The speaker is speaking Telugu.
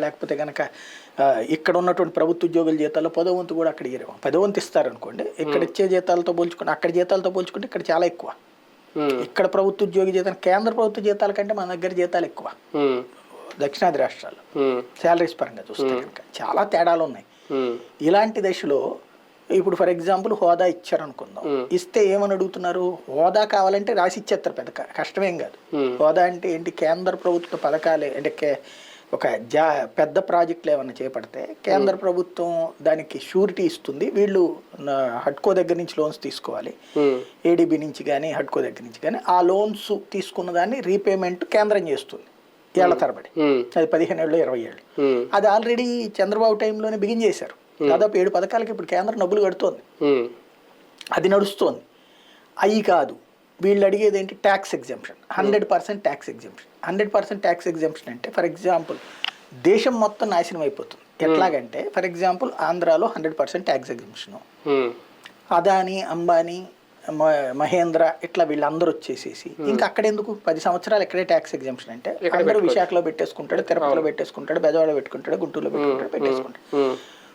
లేకపోతే కనుక ఇక్కడ ఉన్నటువంటి ప్రభుత్వ ఉద్యోగుల జీతాల్లో 10వ వంతు కూడా అక్కడ 10వ వంతు ఇస్తారనుకోండి, ఇక్కడ ఇచ్చే జీతాలతో పోల్చుకుంటే అక్కడ జీతాలతో పోల్చుకుంటే ఇక్కడ చాలా ఎక్కువ. ఇక్కడ ప్రభుత్వ ఉద్యోగి జీతం కేంద్ర ప్రభుత్వ జీతాల కంటే మన దగ్గర జీతాలు ఎక్కువ దక్షిణాది రాష్ట్రాల్లో శాలరీస్ పరంగా చూస్తే కనుక చాలా తేడాలు ఉన్నాయి. ఇలాంటి దశలో ఇప్పుడు ఫర్ ఎగ్జాంపుల్ హోదా ఇచ్చారనుకుందాం, ఇస్తే ఏమని అడుగుతున్నారు, హోదా కావాలంటే రాసి ఇచ్చేస్తారు, పెద్ద కష్టమేం కాదు. హోదా అంటే ఏంటి, కేంద్ర ప్రభుత్వ పథకాలే అంటే ఒక పెద్ద ప్రాజెక్టులు ఏమన్నా చేపడితే కేంద్ర ప్రభుత్వం దానికి షూరిటీ ఇస్తుంది, వీళ్ళు హడ్కో దగ్గర నుంచి లోన్స్ తీసుకోవాలి, ఏడీబీ నుంచి కానీ హడ్కో దగ్గర నుంచి కానీ, ఆ లోన్స్ తీసుకున్న దాన్ని రీపేమెంట్ కేంద్రం చేస్తుంది ఏళ్ల తరబడి, అది 15 ఏళ్ళు 20 ఏళ్ళు. అది ఆల్రెడీ చంద్రబాబు టైంలోనే బిగిన్ చేశారు. దాదాపు 7 పథకాలకి ఇప్పుడు కేంద్రం డబ్బులు కడుతోంది, అది నడుస్తోంది. అవి కాదు, వీళ్ళు అడిగేది ఏంటి, tax exemption, 100% tax exemption. 100% tax exemption అంటే ఫర్ ఎగ్జాంపుల్ దేశం మొత్తం నాశనం అయిపోతుంది. ఎట్లాగంటే ఫర్ ఎగ్జాంపుల్ ఆంధ్రాలో 100% ట్యాక్స్ ఎగ్జంప్షను, అదానీ అంబానీ మహేంద్ర ఇట్లా వీళ్ళందరూ వచ్చేసేసి ఇంకా అక్కడెందుకు 10 సంవత్సరాలు ఎక్కడే ట్యాక్స్ ఎగ్జంప్షన్ అంటే అందరూ విశాఖలో పెట్టేసుకుంటాడు, తిరుపతిలో పెట్టేసుకుంటాడు, బెజవాడలో పెట్టుకుంటాడు, గుంటూరులో పెట్టుకుంటాడు, పెట్టేసుకుంటాడు.